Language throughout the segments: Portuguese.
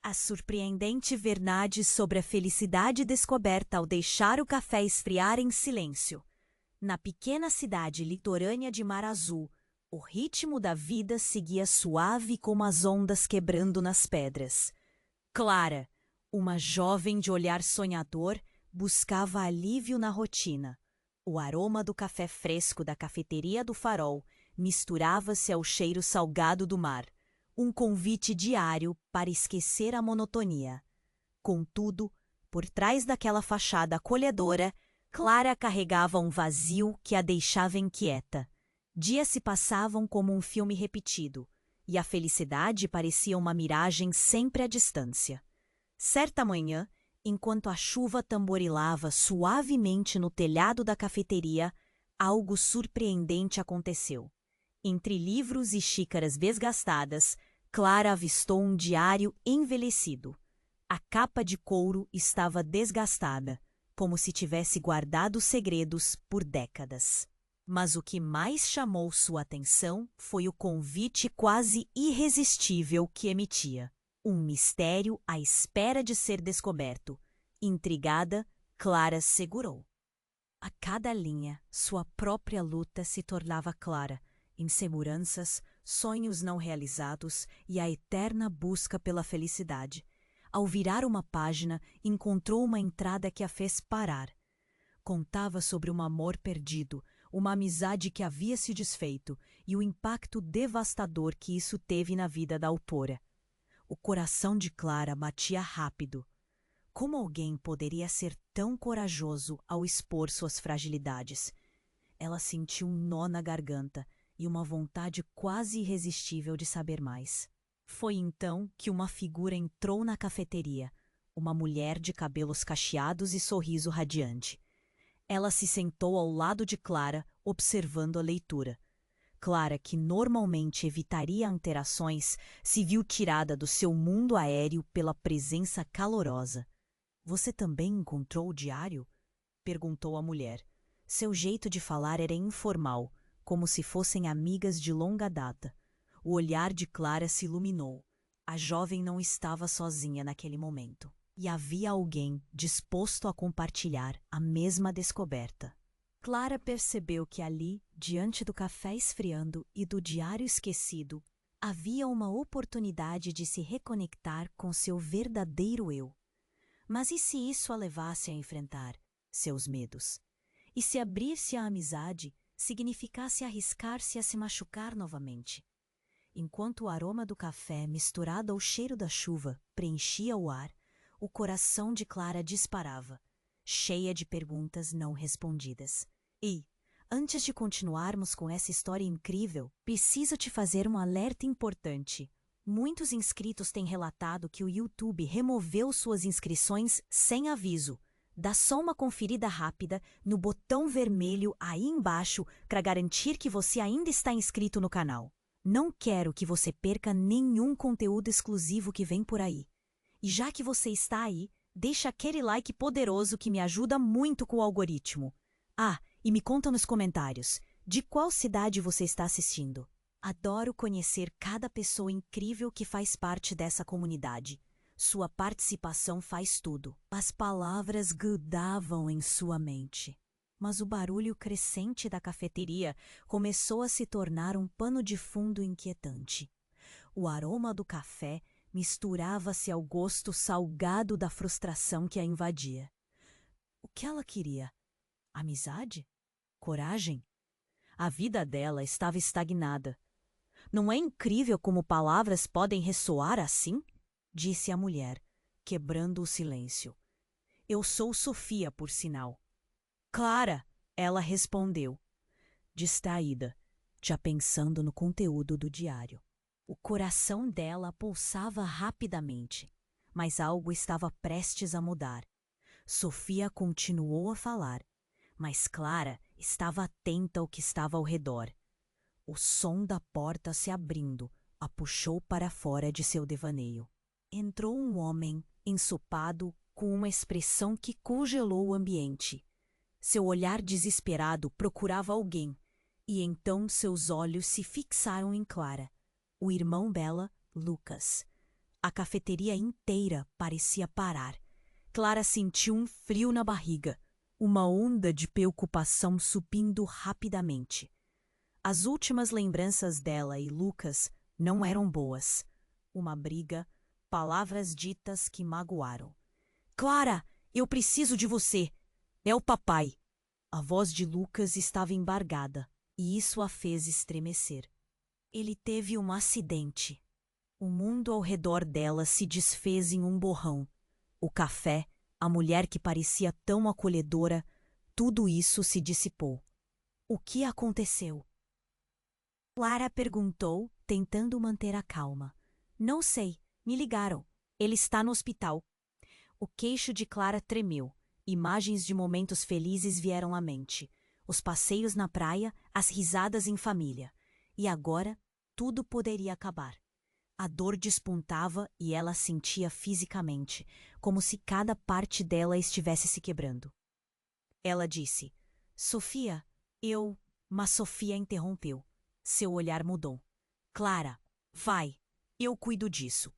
A surpreendente verdade sobre a felicidade descoberta ao deixar o café esfriar em silêncio. Na pequena cidade litorânea de Mar Azul, o ritmo da vida seguia suave como as ondas quebrando nas pedras. Clara, uma jovem de olhar sonhador, buscava alívio na rotina. O aroma do café fresco da cafeteria do Farol misturava-se ao cheiro salgado do mar, um convite diário para esquecer a monotonia. Contudo, por trás daquela fachada acolhedora, Clara carregava um vazio que a deixava inquieta. Dias se passavam como um filme repetido, e a felicidade parecia uma miragem sempre à distância. Certa manhã, enquanto a chuva tamborilava suavemente no telhado da cafeteria, algo surpreendente aconteceu. Entre livros e xícaras desgastadas, Clara avistou um diário envelhecido. A capa de couro estava desgastada, como se tivesse guardado segredos por décadas. Mas o que mais chamou sua atenção foi o convite quase irresistível que emitia. Um mistério à espera de ser descoberto. Intrigada, Clara segurou. A cada linha, sua própria luta se tornava clara. Inseguranças, sonhos não realizados e a eterna busca pela felicidade. Ao virar uma página, encontrou uma entrada que a fez parar. Contava sobre um amor perdido, uma amizade que havia se desfeito e o impacto devastador que isso teve na vida da autora. O coração de Clara batia rápido. Como alguém poderia ser tão corajoso ao expor suas fragilidades? Ela sentiu um nó na garganta e uma vontade quase irresistível de saber mais. Foi então que uma figura entrou na cafeteria, uma mulher de cabelos cacheados e sorriso radiante. Ela se sentou ao lado de Clara, observando a leitura. Clara, que normalmente evitaria interações, se viu tirada do seu mundo aéreo pela presença calorosa. "Você também encontrou o diário?" perguntou a mulher. Seu jeito de falar era informal, como se fossem amigas de longa data. O olhar de Clara se iluminou. A jovem não estava sozinha naquele momento. E havia alguém disposto a compartilhar a mesma descoberta. Clara percebeu que ali, diante do café esfriando e do diário esquecido, havia uma oportunidade de se reconectar com seu verdadeiro eu. Mas e se isso a levasse a enfrentar seus medos? E se abrir-se à amizade significasse arriscar-se a se machucar novamente? Enquanto o aroma do café, misturado ao cheiro da chuva, preenchia o ar, o coração de Clara disparava, cheia de perguntas não respondidas. E, antes de continuarmos com essa história incrível, preciso te fazer um alerta importante. Muitos inscritos têm relatado que o YouTube removeu suas inscrições sem aviso. Dá só uma conferida rápida no botão vermelho aí embaixo para garantir que você ainda está inscrito no canal. Não quero que você perca nenhum conteúdo exclusivo que vem por aí. E já que você está aí, deixa aquele like poderoso que me ajuda muito com o algoritmo. Ah, e me conta nos comentários, de qual cidade você está assistindo? Adoro conhecer cada pessoa incrível que faz parte dessa comunidade. Sua participação faz tudo. As palavras grudavam em sua mente. Mas o barulho crescente da cafeteria começou a se tornar um pano de fundo inquietante. O aroma do café misturava-se ao gosto salgado da frustração que a invadia. O que ela queria? Amizade? Coragem? A vida dela estava estagnada. "Não é incrível como palavras podem ressoar assim?" disse a mulher, quebrando o silêncio. "Eu sou Sofia, por sinal." "Clara!" ela respondeu, distraída, já pensando no conteúdo do diário. O coração dela pulsava rapidamente, mas algo estava prestes a mudar. Sofia continuou a falar, mas Clara estava atenta ao que estava ao redor. O som da porta se abrindo a puxou para fora de seu devaneio. Entrou um homem, ensopado, com uma expressão que congelou o ambiente. Seu olhar desesperado procurava alguém, e então seus olhos se fixaram em Clara. O irmão dela, Lucas. A cafeteria inteira parecia parar. Clara sentiu um frio na barriga, uma onda de preocupação subindo rapidamente. As últimas lembranças dela e Lucas não eram boas. Uma briga, palavras ditas que magoaram. Clara, eu preciso de você. É o papai. A voz de Lucas estava embargada, e isso a fez estremecer. Ele teve um acidente. O mundo ao redor dela se desfez em um borrão. O café, a mulher que parecia tão acolhedora, tudo isso se dissipou. O que aconteceu? Clara perguntou, tentando manter a calma. Não sei, me ligaram. Ele está no hospital. O queixo de Clara tremeu. Imagens de momentos felizes vieram à mente. Os passeios na praia, as risadas em família. E agora, tudo poderia acabar. A dor despontava e ela sentia fisicamente, como se cada parte dela estivesse se quebrando. Ela disse, Sofia, Mas Sofia interrompeu. Seu olhar mudou. Clara, vai, eu cuido disso.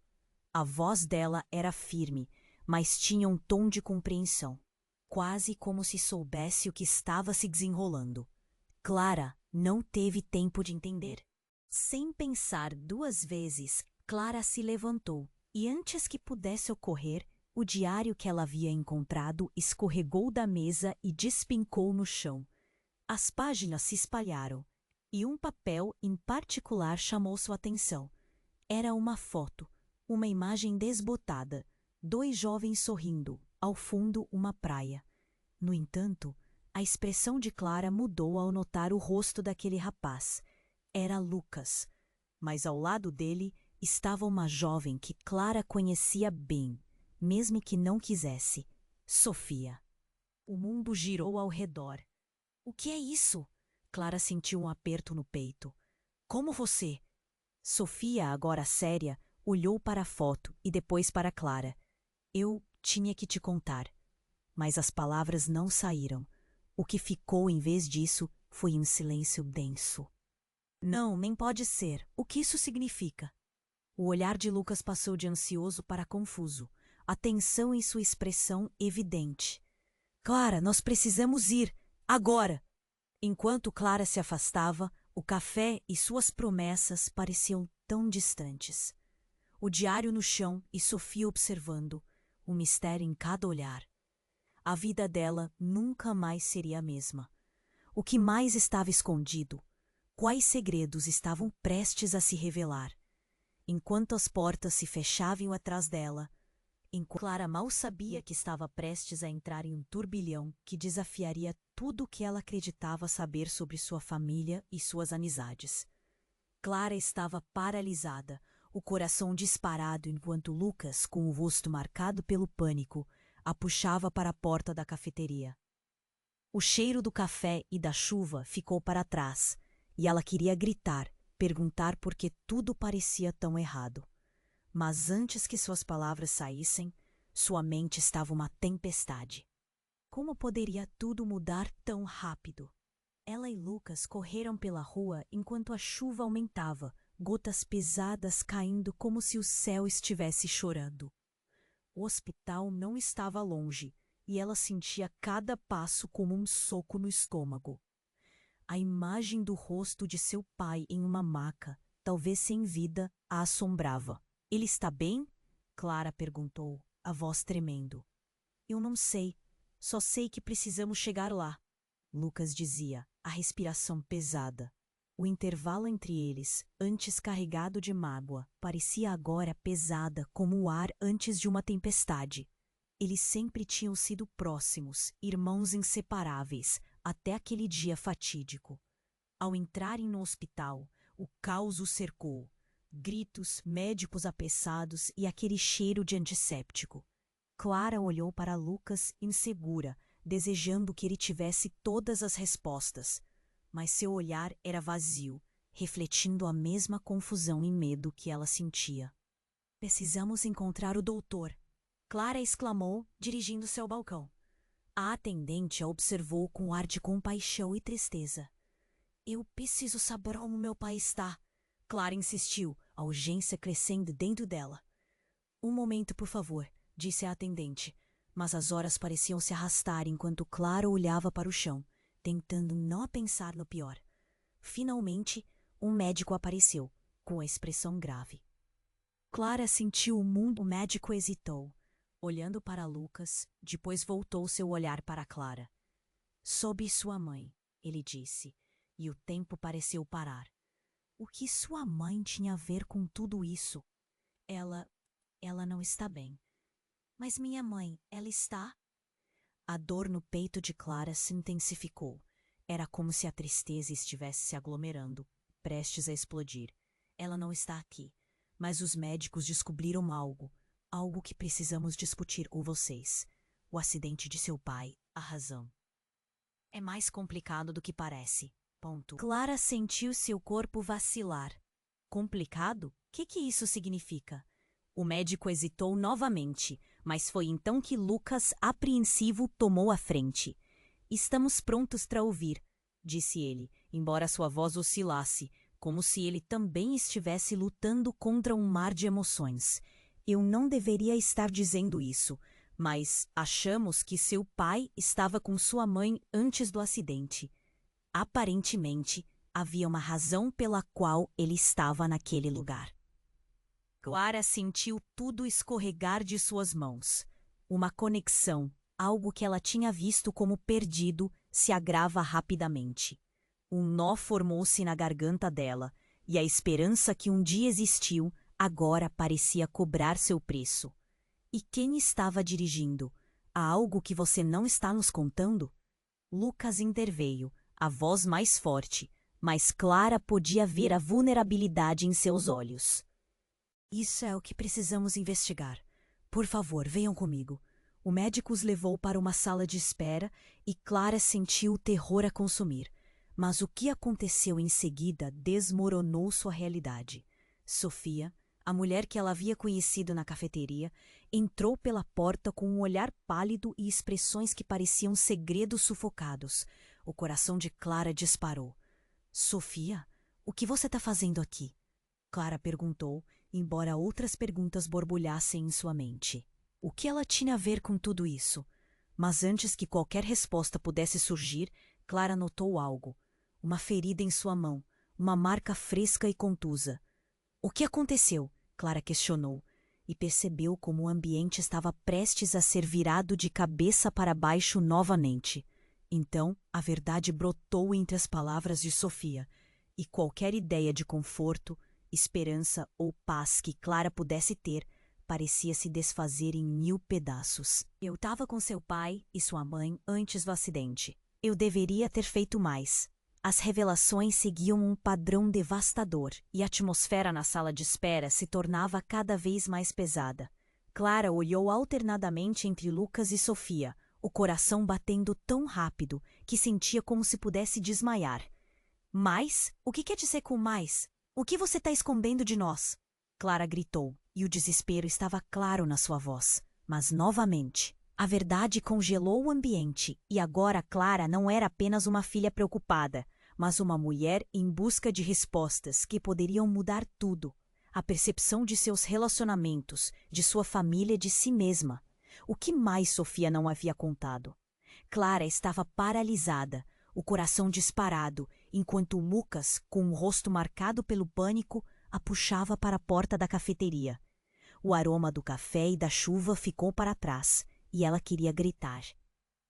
A voz dela era firme, mas tinha um tom de compreensão, quase como se soubesse o que estava se desenrolando. Clara não teve tempo de entender. Sem pensar duas vezes, Clara se levantou e, antes que pudesse ocorrer, o diário que ela havia encontrado escorregou da mesa e despencou no chão. As páginas se espalharam e um papel em particular chamou sua atenção. Era uma foto, uma imagem desbotada, 2 jovens sorrindo, ao fundo uma praia. No entanto, a expressão de Clara mudou ao notar o rosto daquele rapaz. Era Lucas, mas ao lado dele estava uma jovem que Clara conhecia bem, mesmo que não quisesse, Sofia. O mundo girou ao redor. O que é isso? Clara sentiu um aperto no peito. Como você? Sofia, agora séria, olhou para a foto e depois para Clara. Eu tinha que te contar. Mas as palavras não saíram. O que ficou em vez disso foi um silêncio denso. Não, nem pode ser. O que isso significa? O olhar de Lucas passou de ansioso para confuso, a tensão em sua expressão evidente. Clara, nós precisamos ir, agora! Enquanto Clara se afastava, o café e suas promessas pareciam tão distantes. O diário no chão e Sofia observando, o mistério em cada olhar. A vida dela nunca mais seria a mesma. O que mais estava escondido? Quais segredos estavam prestes a se revelar? Enquanto as portas se fechavam atrás dela, enquanto Clara mal sabia que estava prestes a entrar em um turbilhão que desafiaria tudo o que ela acreditava saber sobre sua família e suas amizades. Clara estava paralisada, o coração disparado enquanto Lucas, com o rosto marcado pelo pânico, a puxava para a porta da cafeteria. O cheiro do café e da chuva ficou para trás, e ela queria gritar, perguntar por que tudo parecia tão errado. Mas antes que suas palavras saíssem, sua mente estava uma tempestade. Como poderia tudo mudar tão rápido? Ela e Lucas correram pela rua enquanto a chuva aumentava, gotas pesadas caindo como se o céu estivesse chorando. O hospital não estava longe, e ela sentia cada passo como um soco no estômago. A imagem do rosto de seu pai em uma maca, talvez sem vida, a assombrava. Ele está bem? Clara perguntou, a voz tremendo. Eu não sei, só sei que precisamos chegar lá. Lucas dizia, a respiração pesada. O intervalo entre eles, antes carregado de mágoa, parecia agora pesada como o ar antes de uma tempestade. Eles sempre tinham sido próximos, irmãos inseparáveis, até aquele dia fatídico. Ao entrarem no hospital, o caos os cercou. Gritos, médicos apressados e aquele cheiro de antisséptico. Clara olhou para Lucas insegura, desejando que ele tivesse todas as respostas. Mas seu olhar era vazio, refletindo a mesma confusão e medo que ela sentia. Precisamos encontrar o doutor, Clara exclamou, dirigindo-se ao balcão. A atendente a observou com ar de compaixão e tristeza. Eu preciso saber como meu pai está, Clara insistiu, a urgência crescendo dentro dela. Um momento, por favor, disse a atendente, mas as horas pareciam se arrastar enquanto Clara olhava para o chão, tentando não pensar no pior. Finalmente, um médico apareceu, com a expressão grave. Clara sentiu o mundo. O médico hesitou, olhando para Lucas, depois voltou seu olhar para Clara. Sob sua mãe, ele disse, e o tempo pareceu parar. O que sua mãe tinha a ver com tudo isso? Ela não está bem. Mas minha mãe, ela está? A dor no peito de Clara se intensificou. Era como se a tristeza estivesse se aglomerando, prestes a explodir. Ela não está aqui, mas os médicos descobriram algo que precisamos discutir com vocês. O acidente de seu pai, a razão. É mais complicado do que parece. Ponto. Clara sentiu seu corpo vacilar. Complicado? O que isso significa? O médico hesitou novamente, mas foi então que Lucas, apreensivo, tomou a frente. Estamos prontos para ouvir, disse ele, embora sua voz oscilasse, como se ele também estivesse lutando contra um mar de emoções. Eu não deveria estar dizendo isso, mas achamos que seu pai estava com sua mãe antes do acidente. Aparentemente, havia uma razão pela qual ele estava naquele lugar. Clara sentiu tudo escorregar de suas mãos. Uma conexão, algo que ela tinha visto como perdido, se agrava rapidamente. Um nó formou-se na garganta dela, e a esperança que um dia existiu, agora parecia cobrar seu preço. E quem estava dirigindo? Há algo que você não está nos contando? Lucas interveio, a voz mais forte, mas Clara podia ver a vulnerabilidade em seus olhos. Isso é o que precisamos investigar. Por favor, venham comigo. O médico os levou para uma sala de espera e Clara sentiu o terror a consumir. Mas o que aconteceu em seguida desmoronou sua realidade. Sofia, a mulher que ela havia conhecido na cafeteria, entrou pela porta com um olhar pálido e expressões que pareciam segredos sufocados. O coração de Clara disparou. Sofia, o que você está fazendo aqui? Clara perguntou, embora outras perguntas borbulhassem em sua mente. O que ela tinha a ver com tudo isso? Mas antes que qualquer resposta pudesse surgir, Clara notou algo. Uma ferida em sua mão, uma marca fresca e contusa. O que aconteceu? Clara questionou, e percebeu como o ambiente estava prestes a ser virado de cabeça para baixo novamente. Então, a verdade brotou entre as palavras de Sofia, e qualquer ideia de conforto, esperança ou paz que Clara pudesse ter parecia se desfazer em 1000 pedaços. Eu estava com seu pai e sua mãe antes do acidente. Eu deveria ter feito mais. As revelações seguiam um padrão devastador e a atmosfera na sala de espera se tornava cada vez mais pesada. Clara olhou alternadamente entre Lucas e Sofia, o coração batendo tão rápido que sentia como se pudesse desmaiar. Mais? O que quer dizer com mais? O que você está escondendo de nós? Clara gritou, e o desespero estava claro na sua voz. Mas, novamente, a verdade congelou o ambiente, e agora Clara não era apenas uma filha preocupada, mas uma mulher em busca de respostas que poderiam mudar tudo. A percepção de seus relacionamentos, de sua família e de si mesma. O que mais Sofia não havia contado? Clara estava paralisada, o coração disparado, enquanto Lucas, com o rosto marcado pelo pânico, a puxava para a porta da cafeteria. O aroma do café e da chuva ficou para trás, e ela queria gritar.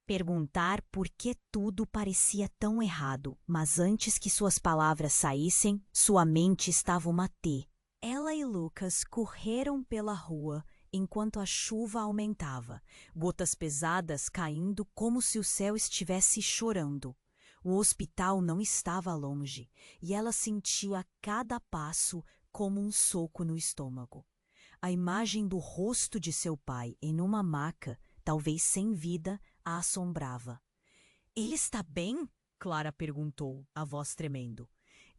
Perguntar por que tudo parecia tão errado, mas antes que suas palavras saíssem, sua mente estava uma T. Ela e Lucas correram pela rua enquanto a chuva aumentava, gotas pesadas caindo como se o céu estivesse chorando. O hospital não estava longe, e ela sentiu a cada passo como um soco no estômago. A imagem do rosto de seu pai em uma maca, talvez sem vida, a assombrava. Ele está bem? Clara perguntou, a voz tremendo.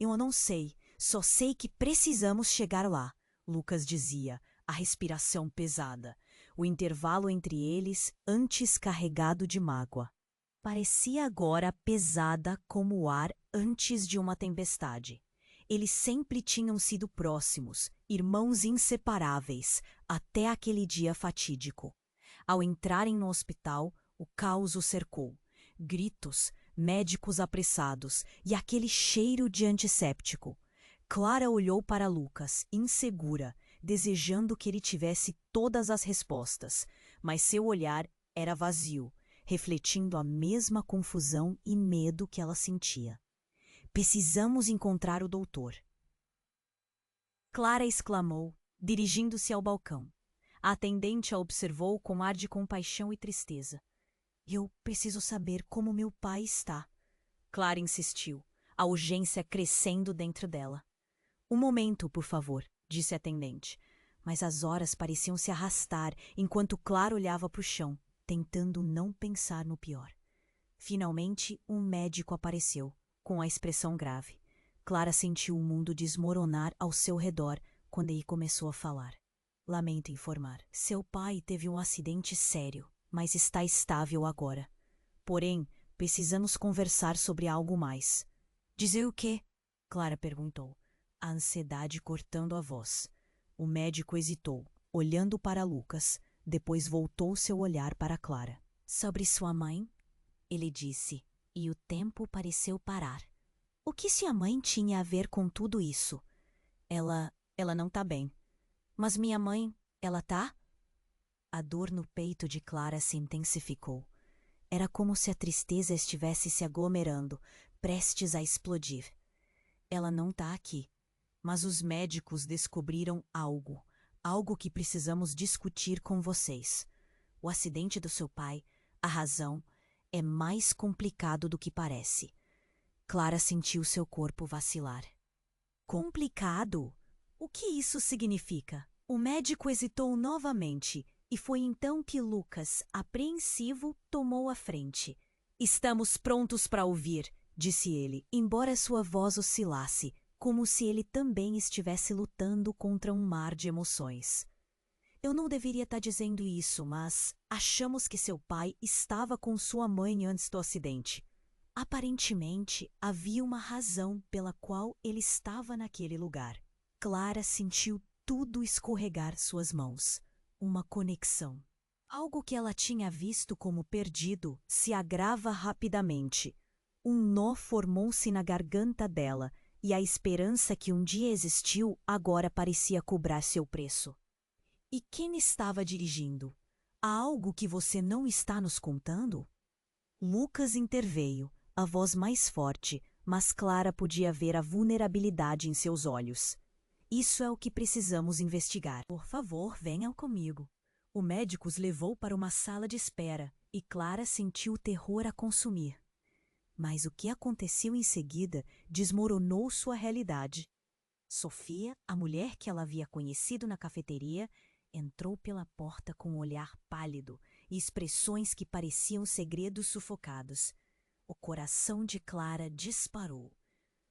Eu não sei, só sei que precisamos chegar lá, Lucas dizia, a respiração pesada, o intervalo entre eles antes carregado de mágoa. Parecia agora pesada como o ar antes de uma tempestade. Eles sempre tinham sido próximos, irmãos inseparáveis, até aquele dia fatídico. Ao entrarem no hospital, o caos o cercou. Gritos, médicos apressados e aquele cheiro de antisséptico. Clara olhou para Lucas, insegura, desejando que ele tivesse todas as respostas, mas seu olhar era vazio, refletindo a mesma confusão e medo que ela sentia. Precisamos encontrar o doutor. Clara exclamou, dirigindo-se ao balcão. A atendente a observou com ar de compaixão e tristeza. Eu preciso saber como meu pai está. Clara insistiu, a urgência crescendo dentro dela. Um momento, por favor, disse a atendente, mas as horas pareciam se arrastar enquanto Clara olhava para o chão, tentando não pensar no pior. Finalmente, um médico apareceu, com a expressão grave. Clara sentiu o mundo desmoronar ao seu redor quando ele começou a falar. Lamento informar, seu pai teve um acidente sério, mas está estável agora. Porém, precisamos conversar sobre algo mais. Dizer o quê? Clara perguntou, a ansiedade cortando a voz. O médico hesitou, olhando para Lucas, depois voltou seu olhar para Clara. Sobre sua mãe? Ele disse, e o tempo pareceu parar. O que sua mãe tinha a ver com tudo isso? Ela não tá bem. Mas minha mãe, ela tá? A dor no peito de Clara se intensificou. Era como se a tristeza estivesse se aglomerando, prestes a explodir. Ela não tá aqui, mas os médicos descobriram algo que precisamos discutir com vocês. O acidente do seu pai, a razão, é mais complicado do que parece. Clara sentiu seu corpo vacilar. Complicado? O que isso significa? O médico hesitou novamente e foi então que Lucas, apreensivo, tomou a frente. Estamos prontos para ouvir, disse ele, embora sua voz oscilasse, como se ele também estivesse lutando contra um mar de emoções. Eu não deveria estar dizendo isso, mas achamos que seu pai estava com sua mãe antes do acidente. Aparentemente, havia uma razão pela qual ele estava naquele lugar. Clara sentiu tudo escorregar suas mãos. Uma conexão. Algo que ela tinha visto como perdido se agrava rapidamente. Um nó formou-se na garganta dela e a esperança que um dia existiu agora parecia cobrar seu preço. E quem estava dirigindo? Há algo que você não está nos contando? Lucas interveio, a voz mais forte, mas Clara podia ver a vulnerabilidade em seus olhos. Isso é o que precisamos investigar. Por favor, venham comigo. O médico os levou para uma sala de espera e Clara sentiu o terror a consumir. Mas o que aconteceu em seguida desmoronou sua realidade. Sofia, a mulher que ela havia conhecido na cafeteria, entrou pela porta com um olhar pálido e expressões que pareciam segredos sufocados. O coração de Clara disparou.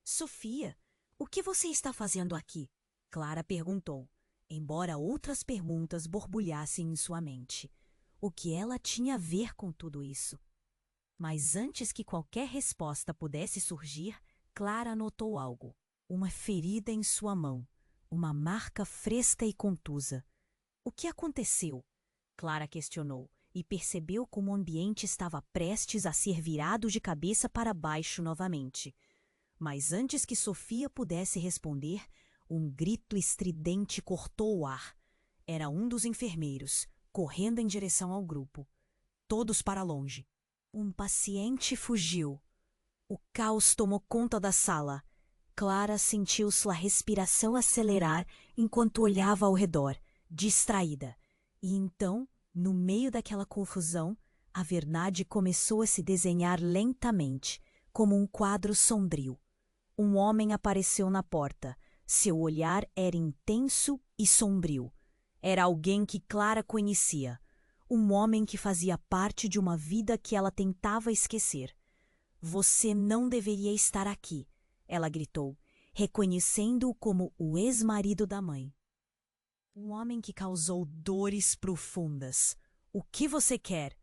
Sofia, o que você está fazendo aqui? Clara perguntou, embora outras perguntas borbulhassem em sua mente. O que ela tinha a ver com tudo isso? Mas antes que qualquer resposta pudesse surgir, Clara notou algo. Uma ferida em sua mão, uma marca fresca e contusa. O que aconteceu? Clara questionou e percebeu como o ambiente estava prestes a ser virado de cabeça para baixo novamente. Mas antes que Sofia pudesse responder, um grito estridente cortou o ar. Era um dos enfermeiros, correndo em direção ao grupo. Todos para longe. Um paciente fugiu. O caos tomou conta da sala. Clara sentiu sua respiração acelerar enquanto olhava ao redor, distraída. E então, no meio daquela confusão, a verdade começou a se desenhar lentamente, como um quadro sombrio. Um homem apareceu na porta. Seu olhar era intenso e sombrio. Era alguém que Clara conhecia. Um homem que fazia parte de uma vida que ela tentava esquecer. Você não deveria estar aqui, ela gritou, reconhecendo-o como o ex-marido da mãe. Um homem que causou dores profundas. O que você quer?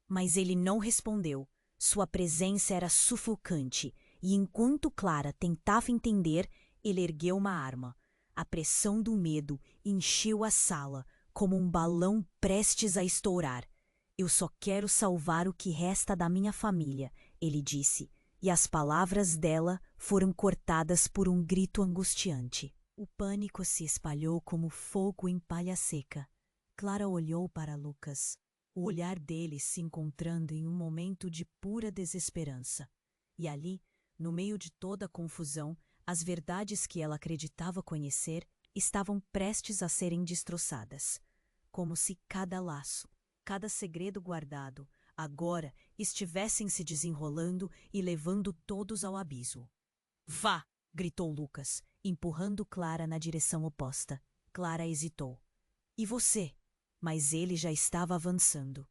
Mas ele não respondeu. Sua presença era sufocante, e enquanto Clara tentava entender, Ele ergueu uma arma. A pressão do medo encheu a sala como um balão prestes a estourar. Eu só quero salvar o que resta da minha família, ele disse, e as palavras dela foram cortadas por um grito angustiante. O pânico se espalhou como fogo em palha seca. Clara olhou para Lucas, o olhar dele se encontrando em um momento de pura desesperança. E ali, no meio de toda a confusão, as verdades que ela acreditava conhecer estavam prestes a serem destroçadas, como se cada laço, cada segredo guardado, agora estivessem se desenrolando e levando todos ao abismo. Vá! Gritou Lucas, empurrando Clara na direção oposta. Clara hesitou. E você? Mas ele já estava avançando.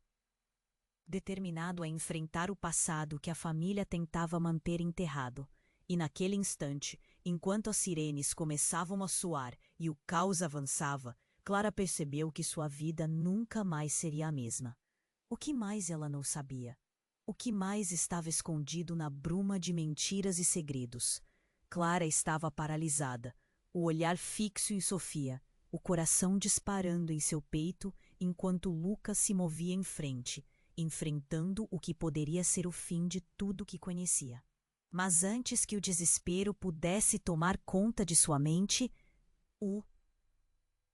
Determinado a enfrentar o passado que a família tentava manter enterrado. E naquele instante, enquanto as sirenes começavam a soar e o caos avançava, Clara percebeu que sua vida nunca mais seria a mesma. O que mais ela não sabia? O que mais estava escondido na bruma de mentiras e segredos? Clara estava paralisada, o olhar fixo em Sofia, o coração disparando em seu peito enquanto Lucas se movia em frente, enfrentando o que poderia ser o fim de tudo que conhecia. Mas antes que o desespero pudesse tomar conta de sua mente,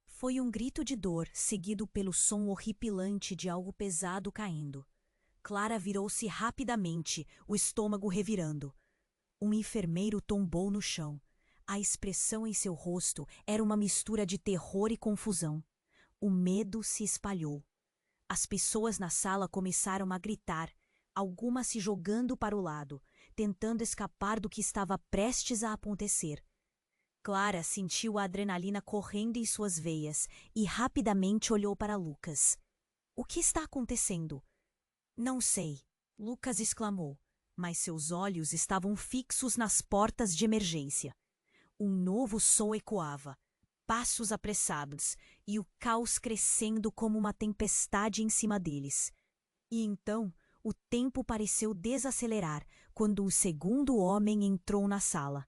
foi um grito de dor, seguido pelo som horripilante de algo pesado caindo. Clara virou-se rapidamente, o estômago revirando. Um enfermeiro tombou no chão. A expressão em seu rosto era uma mistura de terror e confusão. O medo se espalhou. As pessoas na sala começaram a gritar, algumas se jogando para o lado, tentando escapar do que estava prestes a acontecer. Clara sentiu a adrenalina correndo em suas veias e rapidamente olhou para Lucas. O que está acontecendo? Não sei, Lucas exclamou, mas seus olhos estavam fixos nas portas de emergência. Um novo som ecoava, passos apressados e o caos crescendo como uma tempestade em cima deles. E então, o tempo pareceu desacelerar quando o segundo homem entrou na sala.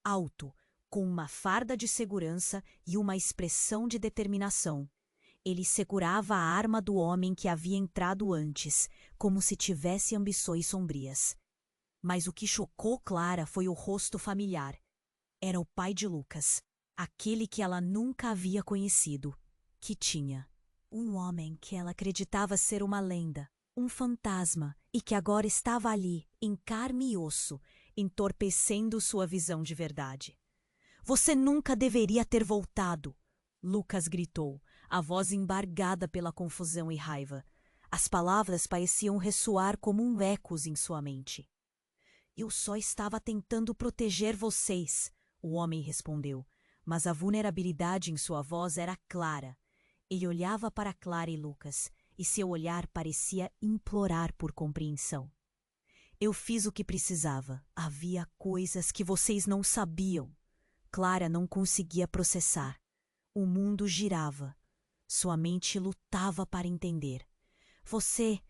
Alto, com uma farda de segurança e uma expressão de determinação. Ele segurava a arma do homem que havia entrado antes, como se tivesse ambições sombrias. Mas o que chocou Clara foi o rosto familiar. Era o pai de Lucas, aquele que ela nunca havia conhecido, que tinha um homem que ela acreditava ser uma lenda, um fantasma, e que agora estava ali, em carne e osso, entorpecendo sua visão de verdade. Você nunca deveria ter voltado, Lucas gritou, a voz embargada pela confusão e raiva. As palavras pareciam ressoar como ecos em sua mente. Eu só estava tentando proteger vocês, o homem respondeu, mas a vulnerabilidade em sua voz era clara. Ele olhava para Clara e Lucas, e seu olhar parecia implorar por compreensão. Eu fiz o que precisava. Havia coisas que vocês não sabiam. Clara não conseguia processar. O mundo girava. Sua mente lutava para entender. Você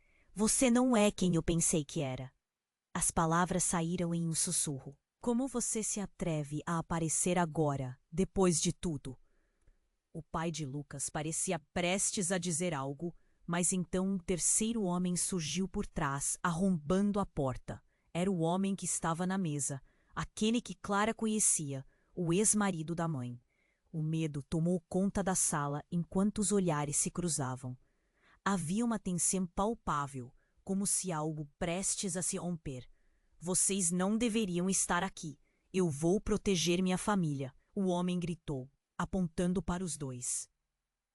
não é quem eu pensei que era. As palavras saíram em um sussurro. Como você se atreve a aparecer agora, depois de tudo? O pai de Lucas parecia prestes a dizer algo, mas então um terceiro homem surgiu por trás, arrombando a porta. Era o homem que estava na mesa, aquele que Clara conhecia, o ex-marido da mãe. O medo tomou conta da sala enquanto os olhares se cruzavam. Havia uma tensão palpável, como se algo prestes a se romper. Vocês não deveriam estar aqui. Eu vou proteger minha família, o homem gritou, apontando para os dois.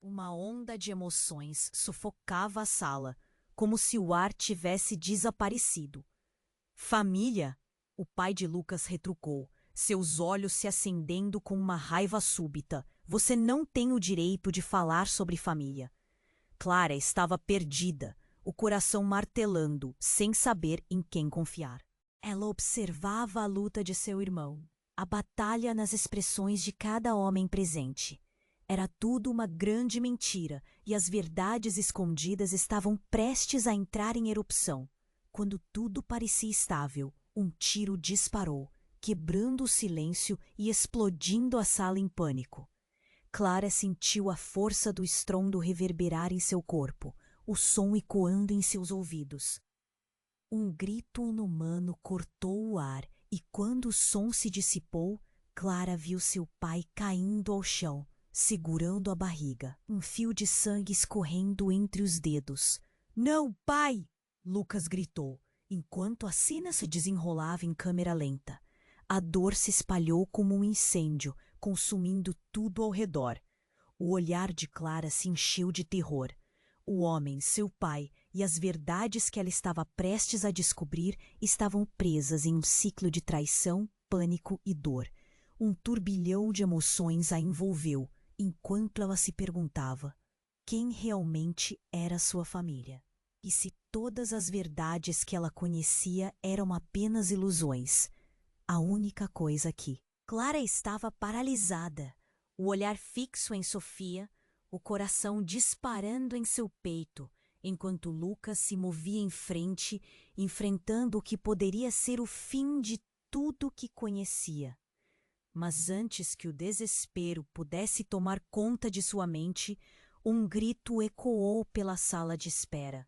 Uma onda de emoções sufocava a sala, como se o ar tivesse desaparecido. Família? O pai de Lucas retrucou, seus olhos se acendendo com uma raiva súbita. Você não tem o direito de falar sobre família. Clara estava perdida, o coração martelando, sem saber em quem confiar. Ela observava a luta de seu irmão, a batalha nas expressões de cada homem presente. Era tudo uma grande mentira e as verdades escondidas estavam prestes a entrar em erupção. Quando tudo parecia estável, um tiro disparou, quebrando o silêncio e explodindo a sala em pânico. Clara sentiu a força do estrondo reverberar em seu corpo, o som ecoando em seus ouvidos. Um grito inumano cortou o ar e, quando o som se dissipou, Clara viu seu pai caindo ao chão, segurando a barriga, um fio de sangue escorrendo entre os dedos. "Não, pai!" Lucas gritou, enquanto a cena se desenrolava em câmera lenta. A dor se espalhou como um incêndio, consumindo tudo ao redor. O olhar de Clara se encheu de terror. O homem, seu pai, e as verdades que ela estava prestes a descobrir estavam presas em um ciclo de traição, pânico e dor. Um turbilhão de emoções a envolveu, enquanto ela se perguntava quem realmente era sua família. E se todas as verdades que ela conhecia eram apenas ilusões. A única coisa que Clara estava paralisada, o olhar fixo em Sofia, o coração disparando em seu peito, enquanto Lucas se movia em frente, enfrentando o que poderia ser o fim de tudo que conhecia. Mas antes que o desespero pudesse tomar conta de sua mente, um grito ecoou pela sala de espera.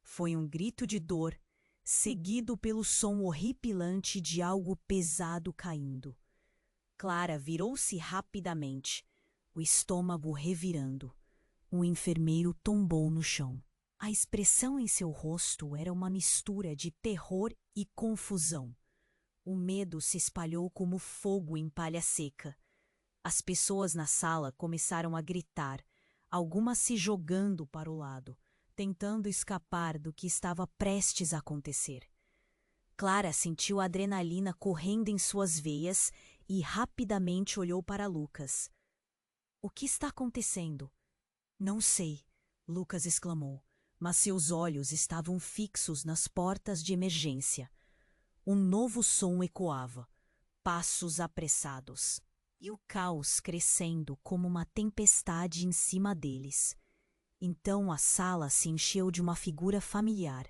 Foi um grito de dor, seguido pelo som horripilante de algo pesado caindo. Clara virou-se rapidamente, o estômago revirando. Um enfermeiro tombou no chão. A expressão em seu rosto era uma mistura de terror e confusão. O medo se espalhou como fogo em palha seca. As pessoas na sala começaram a gritar, algumas se jogando para o lado, tentando escapar do que estava prestes a acontecer. Clara sentiu a adrenalina correndo em suas veias e rapidamente olhou para Lucas. "O que está acontecendo?" "Não sei", Lucas exclamou, mas seus olhos estavam fixos nas portas de emergência. Um novo som ecoava, passos apressados, e o caos crescendo como uma tempestade em cima deles. Então a sala se encheu de uma figura familiar.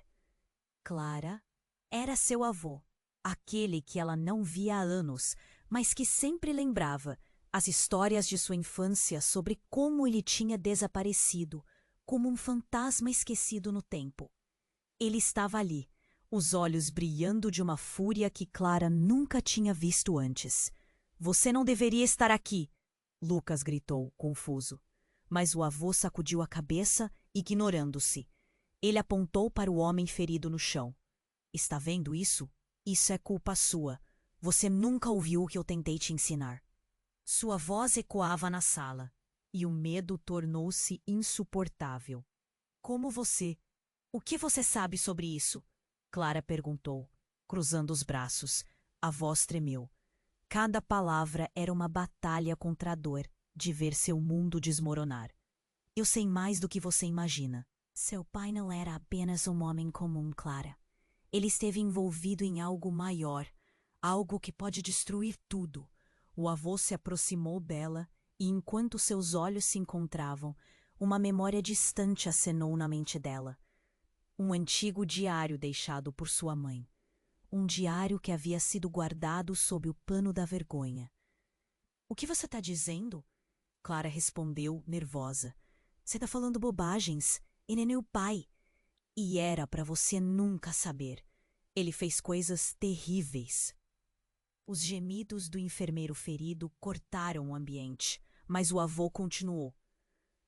Clara era seu avô, aquele que ela não via há anos, mas que sempre lembrava as histórias de sua infância sobre como ele tinha desaparecido, como um fantasma esquecido no tempo. Ele estava ali, os olhos brilhando de uma fúria que Clara nunca tinha visto antes. "Você não deveria estar aqui!" Lucas gritou, confuso. Mas o avô sacudiu a cabeça, ignorando-se. Ele apontou para o homem ferido no chão. "Está vendo isso? Isso é culpa sua. Você nunca ouviu o que eu tentei te ensinar." Sua voz ecoava na sala, e o medo tornou-se insuportável. "Como você? O que você sabe sobre isso?" Clara perguntou, cruzando os braços. A voz tremeu. Cada palavra era uma batalha contra a dor de ver seu mundo desmoronar. "Eu sei mais do que você imagina. Seu pai não era apenas um homem comum, Clara. Ele esteve envolvido em algo maior, algo que pode destruir tudo." O avô se aproximou dela e, enquanto seus olhos se encontravam, uma memória distante acenou na mente dela. Um antigo diário deixado por sua mãe. Um diário que havia sido guardado sob o pano da vergonha. "O que você está dizendo?" Clara respondeu, nervosa. "Você está falando bobagens. Ele é meu pai. E era para você nunca saber. Ele fez coisas terríveis." Os gemidos do enfermeiro ferido cortaram o ambiente, mas o avô continuou.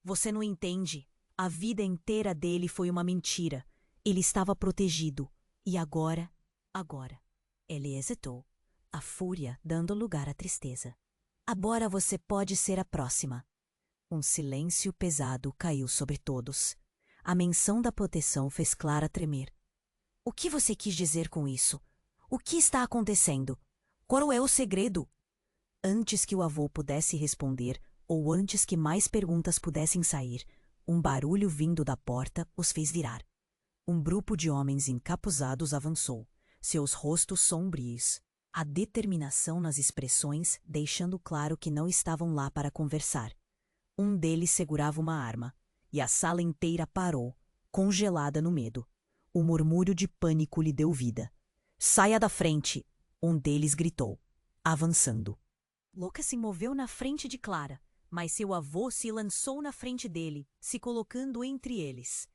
"Você não entende. A vida inteira dele foi uma mentira. Ele estava protegido. E agora... Ele hesitou, a fúria dando lugar à tristeza. "Agora você pode ser a próxima." Um silêncio pesado caiu sobre todos. A menção da proteção fez Clara tremer. "O que você quis dizer com isso? O que está acontecendo? Qual é o segredo?" Antes que o avô pudesse responder, ou antes que mais perguntas pudessem sair, um barulho vindo da porta os fez virar. Um grupo de homens encapuzados avançou, seus rostos sombrios, a determinação nas expressões deixando claro que não estavam lá para conversar. Um deles segurava uma arma, e a sala inteira parou, congelada no medo. O murmúrio de pânico lhe deu vida. "Saia da frente!" Um deles gritou. avançando. Lucas se moveu na frente de Clara, mas seu avô se lançou na frente dele, se colocando entre eles.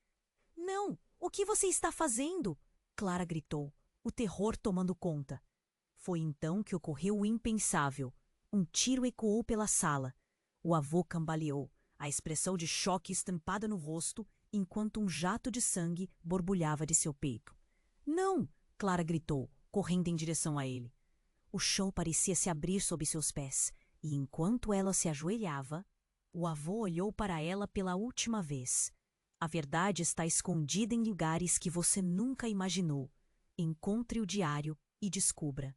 Não! O que você está fazendo? Clara gritou, o terror tomando conta. Foi então que ocorreu o impensável. Um tiro ecoou pela sala. O avô cambaleou, a expressão de choque estampada no rosto, enquanto um jato de sangue borbulhava de seu peito. Não! Clara gritou, correndo em direção a ele. O chão parecia se abrir sob seus pés, e enquanto ela se ajoelhava, o avô olhou para ela pela última vez. A verdade está escondida em lugares que você nunca imaginou. Encontre o diário e descubra.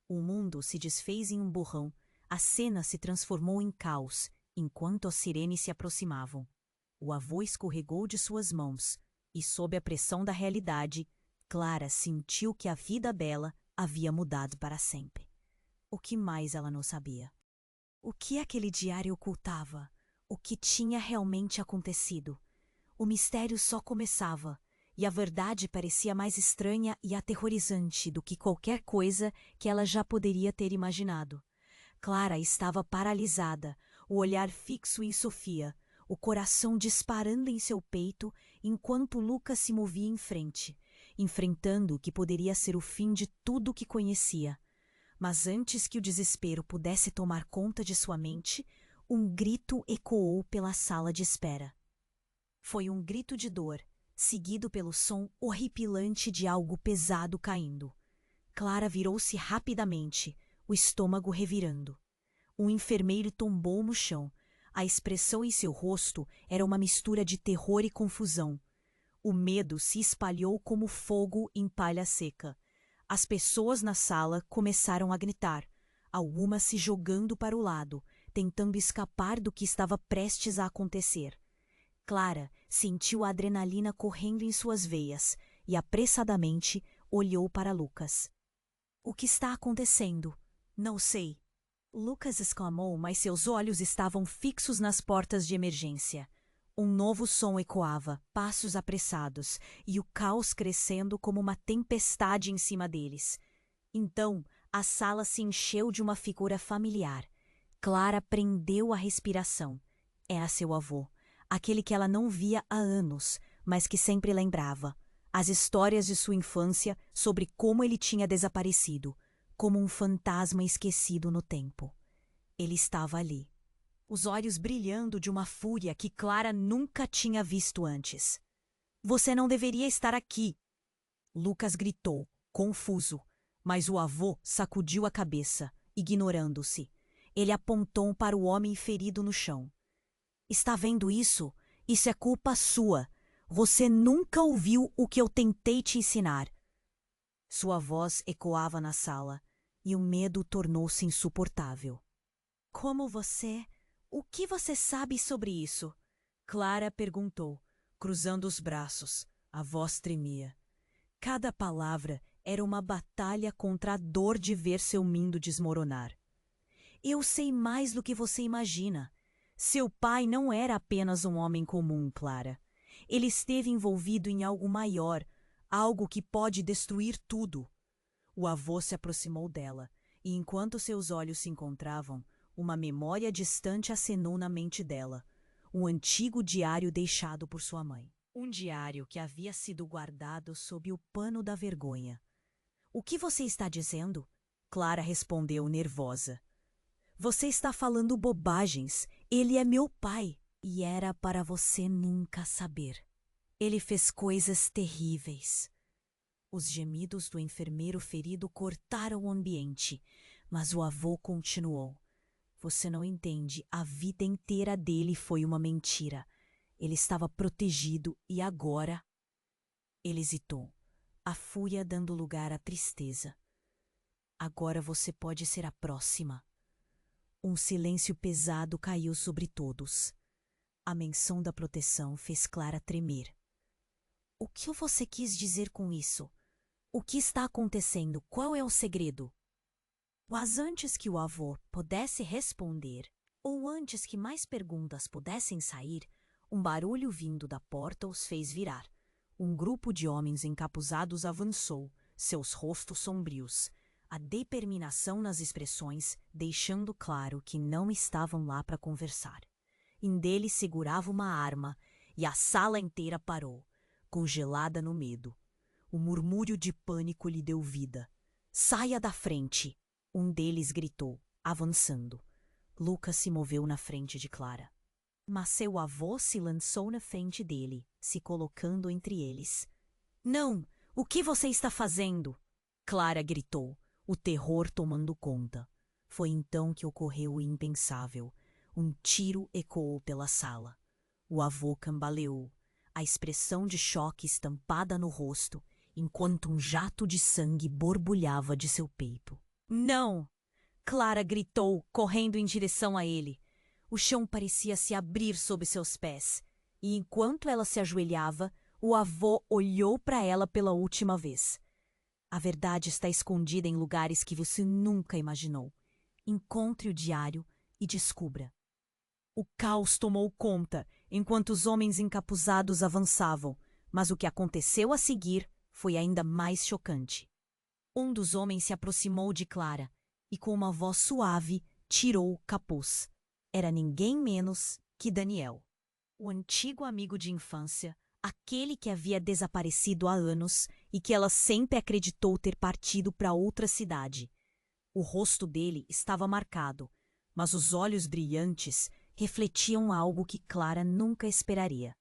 O mundo se desfez em um borrão, a cena se transformou em caos, enquanto as sirenes se aproximavam. O avô escorregou de suas mãos, e sob a pressão da realidade, Clara sentiu que a vida dela havia mudado para sempre. O que mais ela não sabia? O que aquele diário ocultava? O que tinha realmente acontecido? O mistério só começava, e a verdade parecia mais estranha e aterrorizante do que qualquer coisa que ela já poderia ter imaginado. Clara estava paralisada, o olhar fixo em Sofia, o coração disparando em seu peito, enquanto Lucas se movia em frente, enfrentando o que poderia ser o fim de tudo o que conhecia. Mas antes que o desespero pudesse tomar conta de sua mente, um grito ecoou pela sala de espera. Foi um grito de dor, seguido pelo som horripilante de algo pesado caindo. Clara virou-se rapidamente, o estômago revirando. Um enfermeiro tombou no chão. A expressão em seu rosto era uma mistura de terror e confusão. O medo se espalhou como fogo em palha seca. As pessoas na sala começaram a gritar, algumas se jogando para o lado, tentando escapar do que estava prestes a acontecer. Clara sentiu a adrenalina correndo em suas veias e apressadamente olhou para Lucas. O que está acontecendo? Não sei. Lucas exclamou, mas seus olhos estavam fixos nas portas de emergência. Um novo som ecoava, passos apressados, e o caos crescendo como uma tempestade em cima deles. Então, a sala se encheu de uma figura familiar. Clara prendeu a respiração. Era seu avô, aquele que ela não via há anos, mas que sempre lembrava. As histórias de sua infância sobre como ele tinha desaparecido, como um fantasma esquecido no tempo. Ele estava ali, os olhos brilhando de uma fúria que Clara nunca tinha visto antes. Você não deveria estar aqui! Lucas gritou, confuso, mas o avô sacudiu a cabeça, ignorando-se. Ele apontou para o homem ferido no chão. Está vendo isso? Isso é culpa sua. Você nunca ouviu o que eu tentei te ensinar. Sua voz ecoava na sala, e o medo tornou-se insuportável. Como você... O que você sabe sobre isso? Clara perguntou, cruzando os braços. A voz tremia. Cada palavra era uma batalha contra a dor de ver seu mundo desmoronar. Eu sei mais do que você imagina. Seu pai não era apenas um homem comum, Clara. Ele esteve envolvido em algo maior, algo que pode destruir tudo. O avô se aproximou dela, e enquanto seus olhos se encontravam, uma memória distante acenou na mente dela. Um antigo diário deixado por sua mãe. Um diário que havia sido guardado sob o pano da vergonha. O que você está dizendo? Clara respondeu nervosa. Você está falando bobagens. Ele é meu pai. E era para você nunca saber. Ele fez coisas terríveis. Os gemidos do enfermeiro ferido cortaram o ambiente, mas o avô continuou. Você não entende, a vida inteira dele foi uma mentira. Ele estava protegido e agora... Ele hesitou, a fúria dando lugar à tristeza. Agora você pode ser a próxima. Um silêncio pesado caiu sobre todos. A menção da proteção fez Clara tremer. O que você quis dizer com isso? O que está acontecendo? Qual é o segredo? Mas antes que o avô pudesse responder, ou antes que mais perguntas pudessem sair, um barulho vindo da porta os fez virar. Um grupo de homens encapuzados avançou, seus rostos sombrios. a determinação nas expressões, deixando claro que não estavam lá para conversar. Um deles segurava uma arma e a sala inteira parou, congelada no medo. O murmúrio de pânico lhe deu vida. "Saia da frente!" Um deles gritou, avançando. Lucas se moveu na frente de Clara. Mas seu avô se lançou na frente dele, se colocando entre eles. "Não! O que você está fazendo?" Clara gritou, o terror tomando conta. Foi então que ocorreu o impensável. Um tiro ecoou pela sala. O avô cambaleou, a expressão de choque estampada no rosto, enquanto um jato de sangue borbulhava de seu peito. "Não!" Clara gritou, correndo em direção a ele. O chão parecia se abrir sob seus pés, e enquanto ela se ajoelhava, o avô olhou para ela pela última vez. "A verdade está escondida em lugares que você nunca imaginou. Encontre o diário e descubra." O caos tomou conta, enquanto os homens encapuzados avançavam, mas o que aconteceu a seguir foi ainda mais chocante. Um dos homens se aproximou de Clara e, com uma voz suave, tirou o capuz. Era ninguém menos que Daniel, o antigo amigo de infância, aquele que havia desaparecido há anos e que ela sempre acreditou ter partido para outra cidade. O rosto dele estava marcado, mas os olhos brilhantes refletiam algo que Clara nunca esperaria.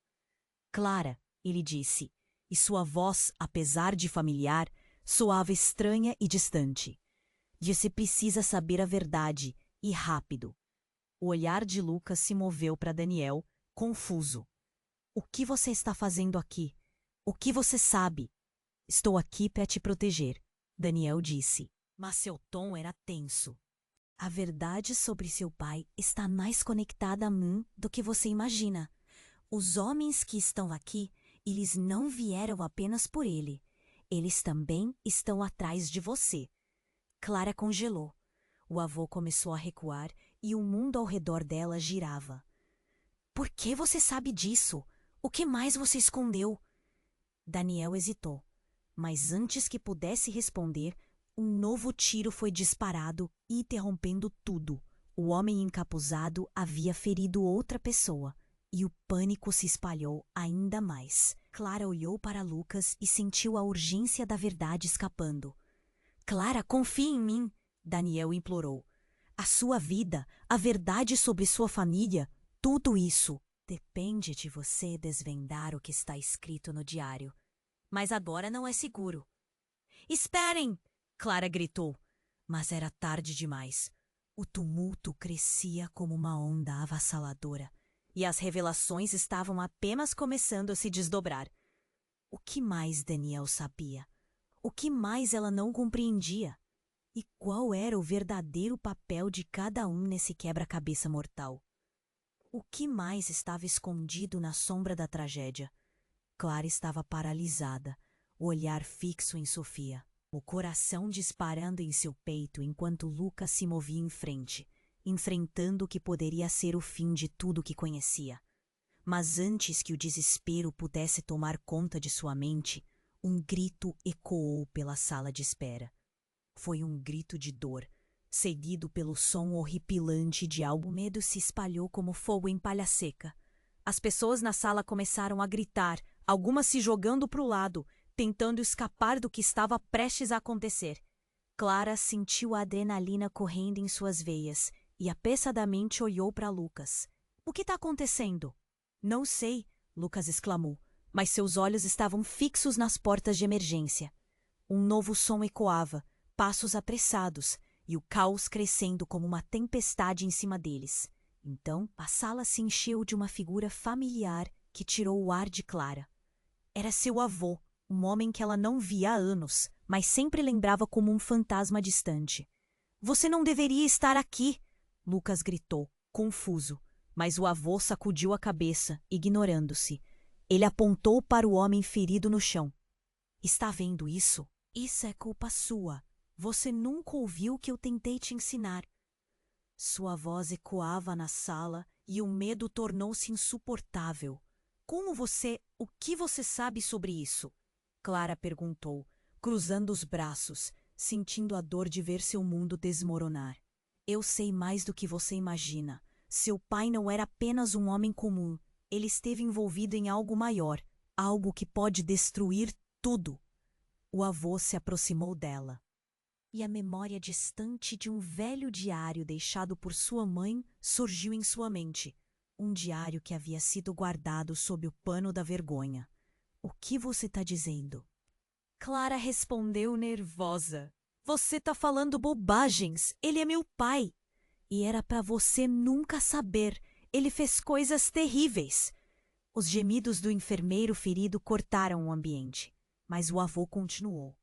"Clara", ele disse, e sua voz, apesar de familiar, soava estranha e distante. "Você precisa saber a verdade, e rápido." O olhar de Lucas se moveu para Daniel, confuso. "O que você está fazendo aqui? O que você sabe?" "Estou aqui para te proteger", Daniel disse, mas seu tom era tenso. "A verdade sobre seu pai está mais conectada a mim do que você imagina. Os homens que estão aqui, eles não vieram apenas por ele. Eles também estão atrás de você." Clara congelou. O avô começou a recuar e o mundo ao redor dela girava. "Por que você sabe disso? O que mais você escondeu?" Daniel hesitou, mas antes que pudesse responder, um novo tiro foi disparado, interrompendo tudo. O homem encapuzado havia ferido outra pessoa, e o pânico se espalhou ainda mais. Clara olhou para Lucas e sentiu a urgência da verdade escapando. "Clara, confie em mim", Daniel implorou. "A sua vida, a verdade sobre sua família, tudo isso depende de você desvendar o que está escrito no diário. Mas agora não é seguro." "Esperem!" Clara gritou, mas era tarde demais. O tumulto crescia como uma onda avassaladora, e as revelações estavam apenas começando a se desdobrar. O que mais Daniel sabia? O que mais ela não compreendia? E qual era o verdadeiro papel de cada um nesse quebra-cabeça mortal? O que mais estava escondido na sombra da tragédia? Clara estava paralisada, o olhar fixo em Sofia, o coração disparando em seu peito enquanto Lucas se movia em frente, enfrentando o que poderia ser o fim de tudo que conhecia. Mas antes que o desespero pudesse tomar conta de sua mente, um grito ecoou pela sala de espera. Foi um grito de dor, seguido pelo som horripilante de algo. O medo se espalhou como fogo em palha seca. As pessoas na sala começaram a gritar, algumas se jogando para o lado, tentando escapar do que estava prestes a acontecer. Clara sentiu a adrenalina correndo em suas veias e apressadamente olhou para Lucas. "O que está acontecendo?" "Não sei", Lucas exclamou, mas seus olhos estavam fixos nas portas de emergência. Um novo som ecoava, passos apressados, e o caos crescendo como uma tempestade em cima deles. Então, a sala se encheu de uma figura familiar que tirou o ar de Clara. Era seu avô, um homem que ela não via há anos, mas sempre lembrava como um fantasma distante. "Você não deveria estar aqui", Lucas gritou, confuso, mas o avô sacudiu a cabeça, ignorando-se. Ele apontou para o homem ferido no chão. "Está vendo isso? Isso é culpa sua. Você nunca ouviu o que eu tentei te ensinar." Sua voz ecoava na sala e o medo tornou-se insuportável. O que você sabe sobre isso?" Clara perguntou, cruzando os braços, sentindo a dor de ver seu mundo desmoronar. Eu sei mais do que você imagina. Seu pai não era apenas um homem comum. Ele esteve envolvido em algo maior, algo que pode destruir tudo. O avô se aproximou dela. E a memória distante de um velho diário deixado por sua mãe surgiu em sua mente. Um diário que havia sido guardado sob o pano da vergonha. O que você está dizendo? Clara respondeu nervosa. Você está falando bobagens. Ele é meu pai. E era para você nunca saber. Ele fez coisas terríveis. Os gemidos do enfermeiro ferido cortaram o ambiente. Mas o avô continuou.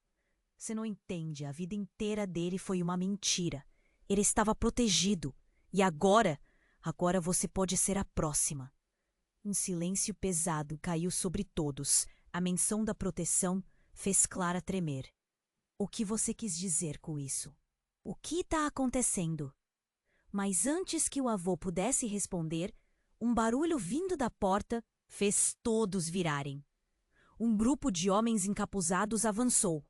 Você não entende, a vida inteira dele foi uma mentira. Ele estava protegido. E agora você pode ser a próxima. Um silêncio pesado caiu sobre todos. A menção da proteção fez Clara tremer. O que você quis dizer com isso? O que está acontecendo? Mas antes que o avô pudesse responder, um barulho vindo da porta fez todos virarem. Um grupo de homens encapuzados avançou.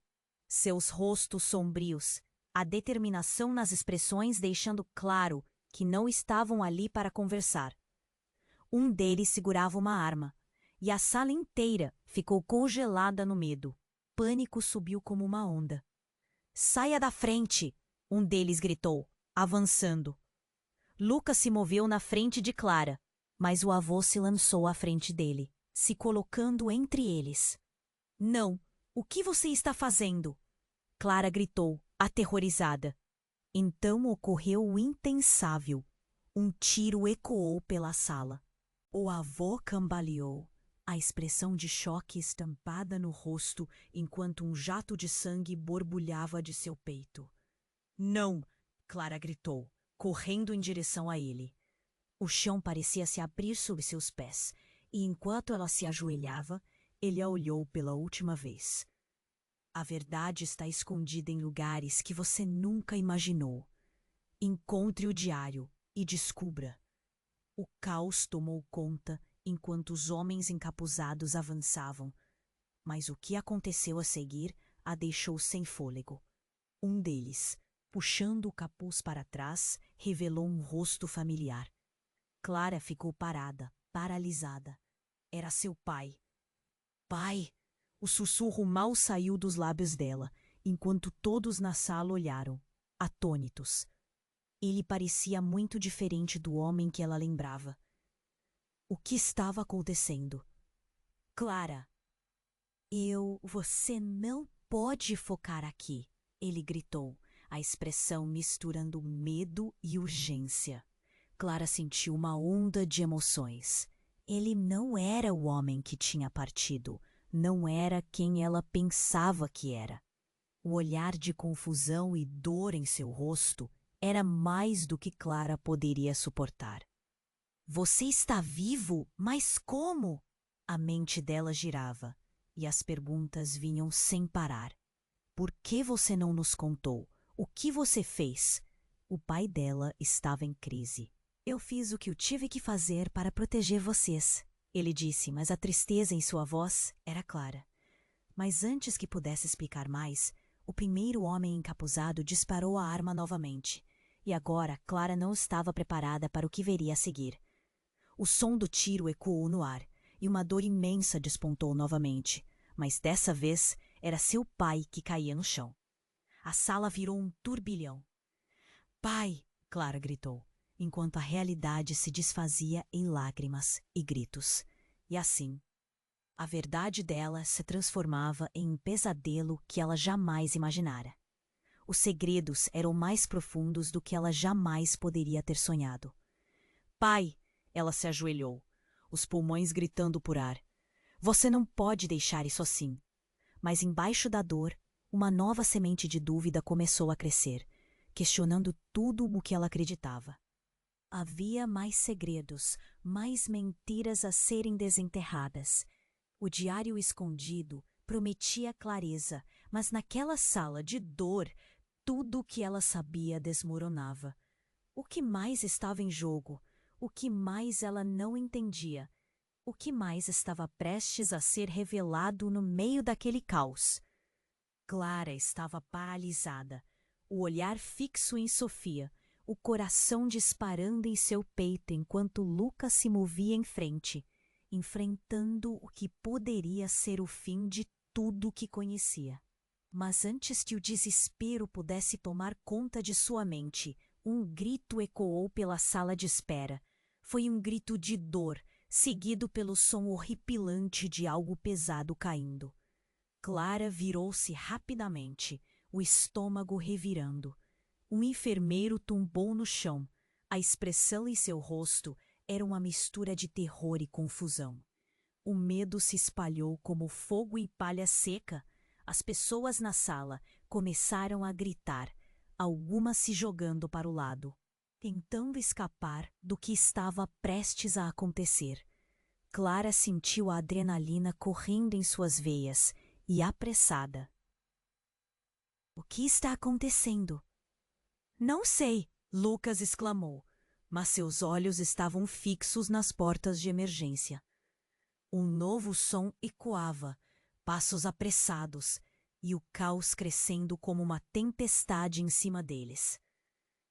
Seus rostos sombrios, a determinação nas expressões deixando claro que não estavam ali para conversar. Um deles segurava uma arma, e a sala inteira ficou congelada no medo. Pânico subiu como uma onda. Saia da frente! Um deles gritou, avançando. Lucas se moveu na frente de Clara, mas o avô se lançou à frente dele, se colocando entre eles. Não! O que você está fazendo? Clara gritou, aterrorizada. Então ocorreu o impensável. Um tiro ecoou pela sala. O avô cambaleou, a expressão de choque estampada no rosto enquanto um jato de sangue borbulhava de seu peito. Não! Clara gritou, correndo em direção a ele. O chão parecia se abrir sob seus pés, e enquanto ela se ajoelhava, ele a olhou pela última vez. A verdade está escondida em lugares que você nunca imaginou. Encontre o diário e descubra. O caos tomou conta enquanto os homens encapuzados avançavam, mas o que aconteceu a seguir a deixou sem fôlego. Um deles, puxando o capuz para trás, revelou um rosto familiar. Clara ficou parada, paralisada. Era seu pai. Pai! O sussurro mal saiu dos lábios dela, enquanto todos na sala olharam, atônitos. Ele parecia muito diferente do homem que ela lembrava. O que estava acontecendo? Clara! Você não pode focar aqui, ele gritou, a expressão misturando medo e urgência. Clara sentiu uma onda de emoções. Ele não era o homem que tinha partido. Não era quem ela pensava que era. O olhar de confusão e dor em seu rosto era mais do que Clara poderia suportar. Você está vivo? Mas como? A mente dela girava, e as perguntas vinham sem parar. Por que você não nos contou? O que você fez? O pai dela estava em crise. Eu fiz o que eu tive que fazer para proteger vocês, ele disse, mas a tristeza em sua voz era clara. Mas antes que pudesse explicar mais, o primeiro homem encapuzado disparou a arma novamente. E agora Clara não estava preparada para o que veria a seguir. O som do tiro ecoou no ar, e uma dor imensa despontou novamente, mas dessa vez era seu pai que caía no chão. A sala virou um turbilhão. Pai! Clara gritou, enquanto a realidade se desfazia em lágrimas e gritos. E assim, a verdade dela se transformava em um pesadelo que ela jamais imaginara. Os segredos eram mais profundos do que ela jamais poderia ter sonhado. Pai! Ela se ajoelhou, os pulmões gritando por ar. Você não pode deixar isso assim. Mas embaixo da dor, uma nova semente de dúvida começou a crescer, questionando tudo o que ela acreditava. Havia mais segredos, mais mentiras a serem desenterradas. O diário escondido prometia clareza, mas naquela sala de dor, tudo o que ela sabia desmoronava. O que mais estava em jogo? O que mais ela não entendia? O que mais estava prestes a ser revelado no meio daquele caos? Clara estava paralisada, o olhar fixo em Sofia, o coração disparando em seu peito enquanto Lucas se movia em frente, enfrentando o que poderia ser o fim de tudo que conhecia. Mas antes que o desespero pudesse tomar conta de sua mente, um grito ecoou pela sala de espera. Foi um grito de dor, seguido pelo som horripilante de algo pesado caindo. Clara virou-se rapidamente, o estômago revirando. Um enfermeiro tombou no chão. A expressão em seu rosto era uma mistura de terror e confusão. O medo se espalhou como fogo e palha seca. As pessoas na sala começaram a gritar, algumas se jogando para o lado, tentando escapar do que estava prestes a acontecer. Clara sentiu a adrenalina correndo em suas veias e apressada. O que está acontecendo? Não sei, Lucas exclamou, mas seus olhos estavam fixos nas portas de emergência. Um novo som ecoava, passos apressados, e o caos crescendo como uma tempestade em cima deles.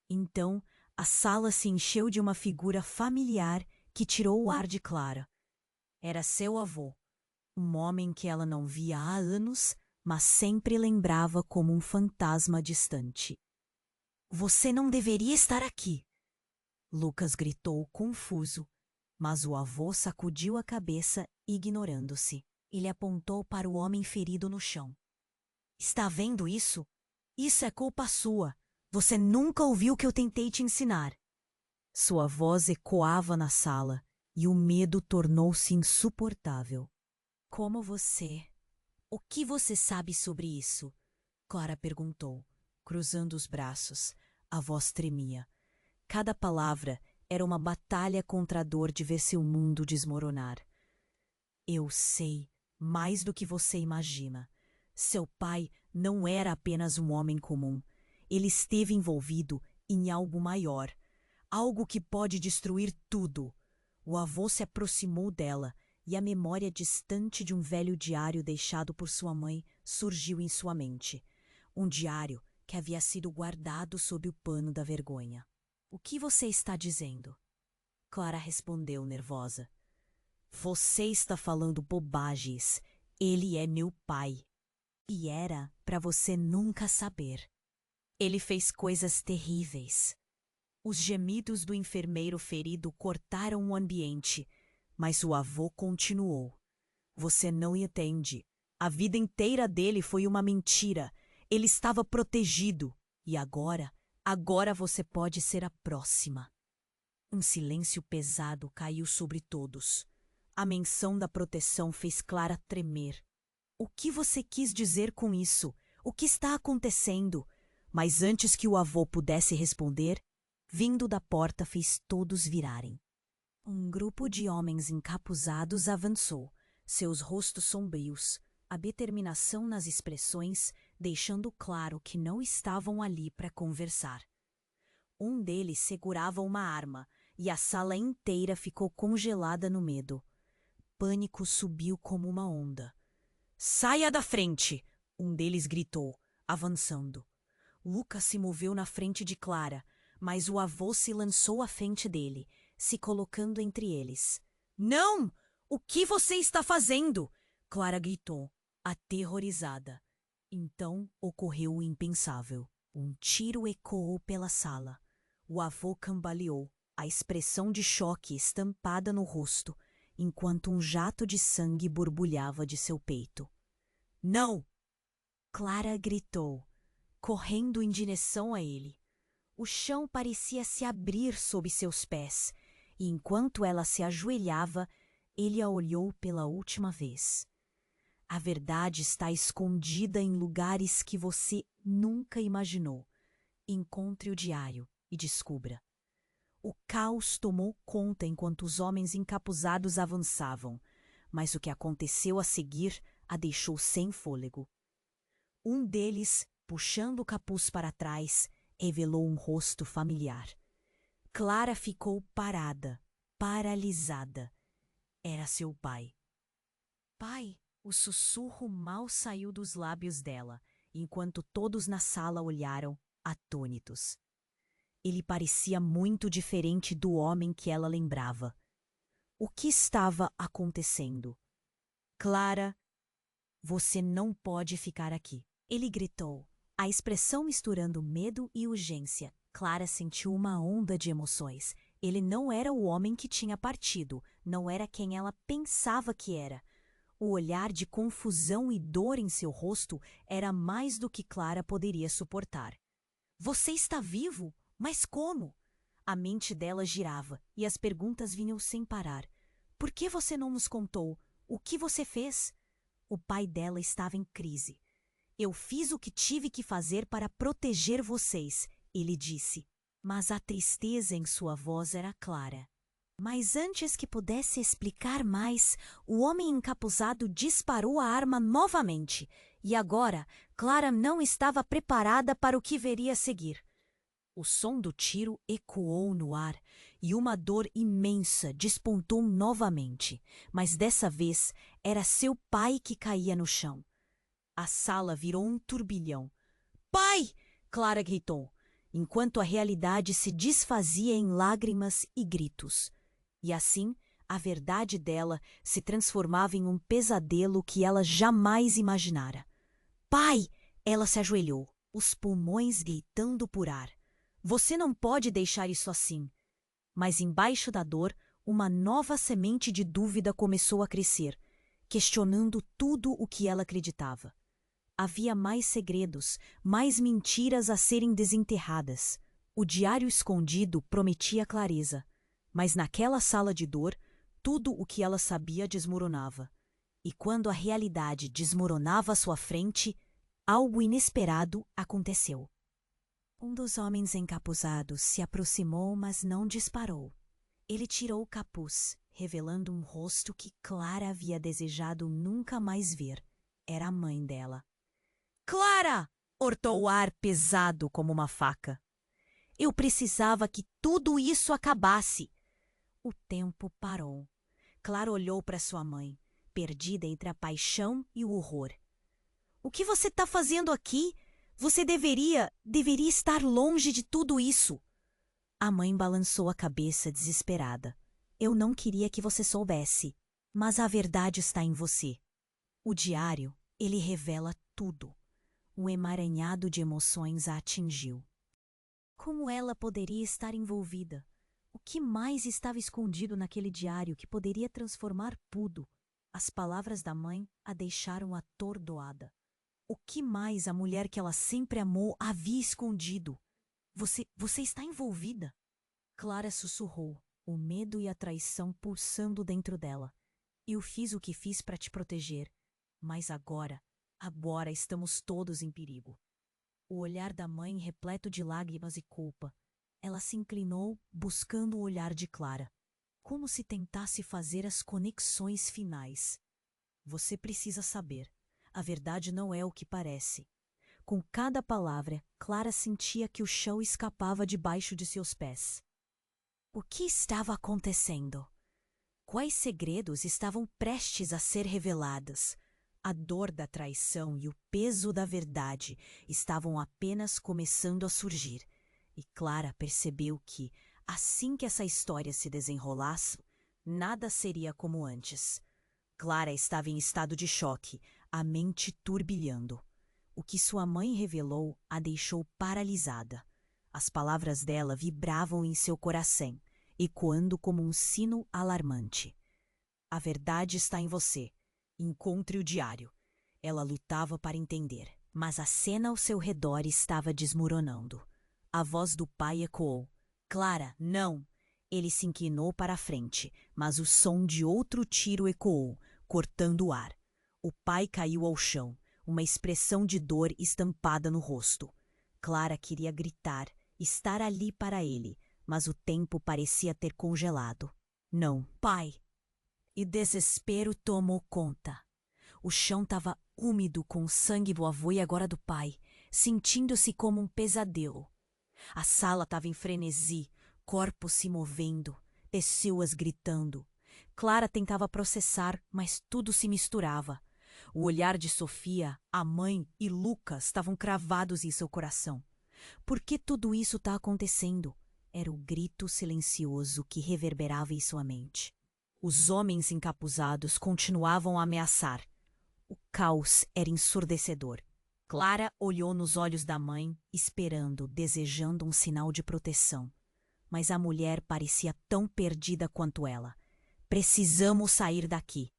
Então, a sala se encheu de uma figura familiar que tirou o ar de Clara. Era seu avô, um homem que ela não via há anos, mas sempre lembrava como um fantasma distante. Você não deveria estar aqui! Lucas gritou confuso, mas o avô sacudiu a cabeça, ignorando-se. Ele apontou para o homem ferido no chão. Está vendo isso? Isso é culpa sua. Você nunca ouviu o que eu tentei te ensinar. Sua voz ecoava na sala e o medo tornou-se insuportável. Como você? O que você sabe sobre isso? Clara perguntou, cruzando os braços. A voz tremia. Cada palavra era uma batalha contra a dor de ver seu mundo desmoronar. Eu sei mais do que você imagina. Seu pai não era apenas um homem comum. Ele esteve envolvido em algo maior, algo que pode destruir tudo. O avô se aproximou dela e a memória distante de um velho diário deixado por sua mãe surgiu em sua mente. Um diário que havia sido guardado sob o pano da vergonha. O que você está dizendo? Clara respondeu nervosa. Você está falando bobagens. Ele é meu pai. E era para você nunca saber. Ele fez coisas terríveis. Os gemidos do enfermeiro ferido cortaram o ambiente, mas o avô continuou. Você não entende. A vida inteira dele foi uma mentira. Ele estava protegido. E agora você pode ser a próxima. Um silêncio pesado caiu sobre todos. A menção da proteção fez Clara tremer. O que você quis dizer com isso? O que está acontecendo? Mas antes que o avô pudesse responder, vindo da porta fez todos virarem. Um grupo de homens encapuzados avançou, seus rostos sombrios, a determinação nas expressões, deixando claro que não estavam ali para conversar. Um deles segurava uma arma e a sala inteira ficou congelada no medo. Pânico subiu como uma onda. Saia da frente! Um deles gritou, avançando. Lucas se moveu na frente de Clara, mas o avô se lançou à frente dele, se colocando entre eles. Não! O que você está fazendo? Clara gritou, aterrorizada. Então ocorreu o impensável. Um tiro ecoou pela sala. O avô cambaleou, a expressão de choque estampada no rosto, enquanto um jato de sangue borbulhava de seu peito. Não! Clara gritou, correndo em direção a ele. O chão parecia se abrir sob seus pés, e enquanto ela se ajoelhava, ele a olhou pela última vez. A verdade está escondida em lugares que você nunca imaginou. Encontre o diário e descubra. O caos tomou conta enquanto os homens encapuzados avançavam, mas o que aconteceu a seguir a deixou sem fôlego. Um deles, puxando o capuz para trás, revelou um rosto familiar. Clara ficou parada, paralisada. Era seu pai. Pai! O sussurro mal saiu dos lábios dela, enquanto todos na sala olharam, atônitos. Ele parecia muito diferente do homem que ela lembrava. O que estava acontecendo? Clara, você não pode ficar aqui. Ele gritou, a expressão misturando medo e urgência. Clara sentiu uma onda de emoções. Ele não era o homem que tinha partido, não era quem ela pensava que era. O olhar de confusão e dor em seu rosto era mais do que Clara poderia suportar. Você está vivo? Mas como? A mente dela girava e as perguntas vinham sem parar. Por que você não nos contou? O que você fez? O pai dela estava em crise. Eu fiz o que tive que fazer para proteger vocês, ele disse. Mas a tristeza em sua voz era clara. Mas antes que pudesse explicar mais, o homem encapuzado disparou a arma novamente. E agora, Clara não estava preparada para o que veria a seguir. O som do tiro ecoou no ar e uma dor imensa despontou novamente, mas dessa vez era seu pai que caía no chão. A sala virou um turbilhão. Pai! Clara gritou, enquanto a realidade se desfazia em lágrimas e gritos. E assim, a verdade dela se transformava em um pesadelo que ela jamais imaginara. Pai! Ela se ajoelhou, os pulmões gritando por ar. Você não pode deixar isso assim. Mas embaixo da dor, uma nova semente de dúvida começou a crescer, questionando tudo o que ela acreditava. Havia mais segredos, mais mentiras a serem desenterradas. O diário escondido prometia clareza, mas naquela sala de dor, tudo o que ela sabia desmoronava. E quando a realidade desmoronava à sua frente, algo inesperado aconteceu. Um dos homens encapuzados se aproximou, mas não disparou. Ele tirou o capuz, revelando um rosto que Clara havia desejado nunca mais ver. Era a mãe dela. Clara! Ortou o ar pesado como uma faca. Eu precisava que tudo isso acabasse. O tempo parou. Clara olhou para sua mãe, perdida entre a paixão e o horror. O que você está fazendo aqui? Você deveria estar longe de tudo isso. A mãe balançou a cabeça desesperada. Eu não queria que você soubesse, mas a verdade está em você. O diário, ele revela tudo. Um emaranhado de emoções a atingiu. Como ela poderia estar envolvida? O que mais estava escondido naquele diário que poderia transformar tudo? As palavras da mãe a deixaram atordoada. O que mais a mulher que ela sempre amou havia escondido? Você está envolvida? Clara sussurrou, o medo e a traição pulsando dentro dela. Eu fiz o que fiz para te proteger, mas agora estamos todos em perigo. O olhar da mãe repleto de lágrimas e culpa. Ela se inclinou, buscando o olhar de Clara, como se tentasse fazer as conexões finais. Você precisa saber. A verdade não é o que parece. Com cada palavra, Clara sentia que o chão escapava debaixo de seus pés. O que estava acontecendo? Quais segredos estavam prestes a ser revelados? A dor da traição e o peso da verdade estavam apenas começando a surgir, e Clara percebeu que, assim que essa história se desenrolasse, nada seria como antes. Clara estava em estado de choque, a mente turbilhando. O que sua mãe revelou a deixou paralisada. As palavras dela vibravam em seu coração, ecoando como um sino alarmante. A verdade está em você. Encontre o diário. Ela lutava para entender, mas a cena ao seu redor estava desmoronando. A voz do pai ecoou. Clara, não! Ele se inclinou para a frente, mas o som de outro tiro ecoou, cortando o ar. O pai caiu ao chão, uma expressão de dor estampada no rosto. Clara queria gritar, estar ali para ele, mas o tempo parecia ter congelado. Não, pai! E desespero tomou conta. O chão estava úmido com o sangue do avô e agora do pai, sentindo-se como um pesadelo. A sala estava em frenesi, corpos se movendo, pessoas gritando. Clara tentava processar, mas tudo se misturava. O olhar de Sofia, a mãe e Lucas estavam cravados em seu coração. Por que tudo isso está acontecendo? Era o grito silencioso que reverberava em sua mente. Os homens encapuzados continuavam a ameaçar. O caos era ensurdecedor. Clara olhou nos olhos da mãe, esperando, desejando um sinal de proteção. Mas a mulher parecia tão perdida quanto ela. Precisamos sair daqui.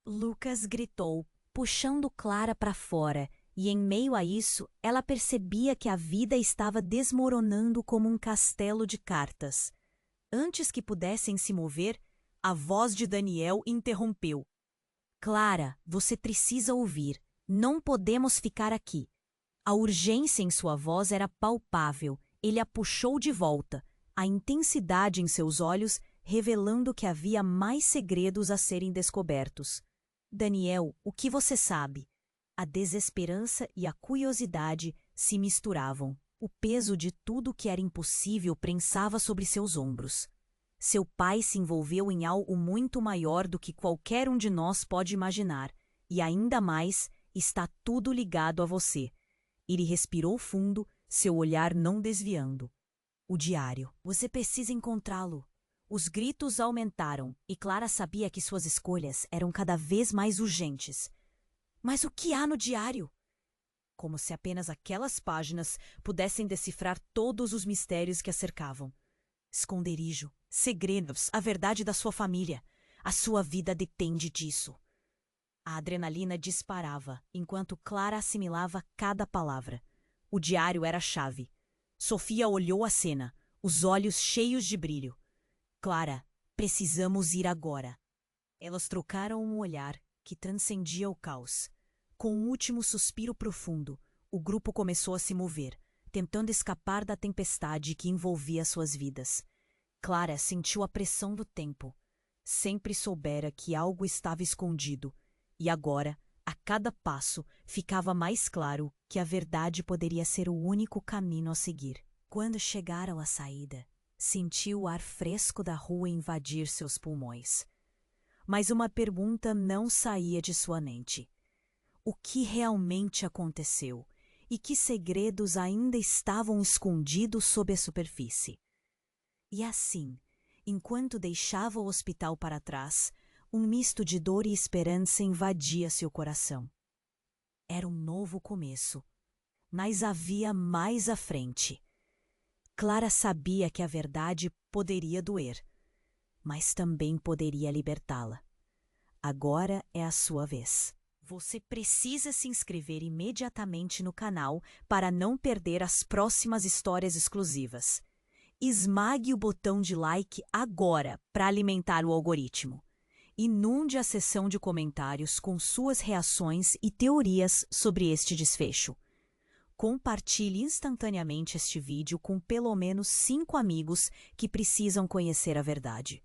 Lucas gritou, puxando Clara para fora, e em meio a isso, ela percebia que a vida estava desmoronando como um castelo de cartas. Antes que pudessem se mover, a voz de Daniel interrompeu. Clara, você precisa ouvir. Não podemos ficar aqui. A urgência em sua voz era palpável. Ele a puxou de volta, a intensidade em seus olhos revelando que havia mais segredos a serem descobertos. Daniel, o que você sabe? A desesperança e a curiosidade se misturavam. O peso de tudo que era impossível prensava sobre seus ombros. Seu pai se envolveu em algo muito maior do que qualquer um de nós pode imaginar, e ainda mais, está tudo ligado a você. Ele respirou fundo, seu olhar não desviando. O diário. Você precisa encontrá-lo. Os gritos aumentaram, e Clara sabia que suas escolhas eram cada vez mais urgentes. Mas o que há no diário? Como se apenas aquelas páginas pudessem decifrar todos os mistérios que a cercavam. Esconderijo, segredos, a verdade da sua família. A sua vida depende disso. A adrenalina disparava, enquanto Clara assimilava cada palavra. O diário era a chave. Sofia olhou a cena, os olhos cheios de brilho. Clara, precisamos ir agora. Elas trocaram um olhar que transcendia o caos. Com um último suspiro profundo, o grupo começou a se mover, tentando escapar da tempestade que envolvia suas vidas. Clara sentiu a pressão do tempo. Sempre soubera que algo estava escondido, e agora, a cada passo, ficava mais claro que a verdade poderia ser o único caminho a seguir. Quando chegaram à saída, sentiu o ar fresco da rua invadir seus pulmões. Mas uma pergunta não saía de sua mente. O que realmente aconteceu? E que segredos ainda estavam escondidos sob a superfície? E assim, enquanto deixava o hospital para trás, um misto de dor e esperança invadia seu coração. Era um novo começo, mas havia mais à frente. Clara sabia que a verdade poderia doer, mas também poderia libertá-la. Agora é a sua vez. Você precisa se inscrever imediatamente no canal para não perder as próximas histórias exclusivas. Esmague o botão de like agora para alimentar o algoritmo. Inunde a seção de comentários com suas reações e teorias sobre este desfecho. Compartilhe instantaneamente este vídeo com pelo menos 5 amigos que precisam conhecer a verdade.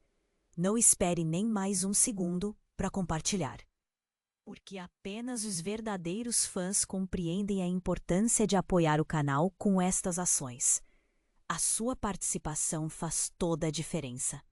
Não espere nem mais um segundo para compartilhar. Porque apenas os verdadeiros fãs compreendem a importância de apoiar o canal com estas ações. A sua participação faz toda a diferença.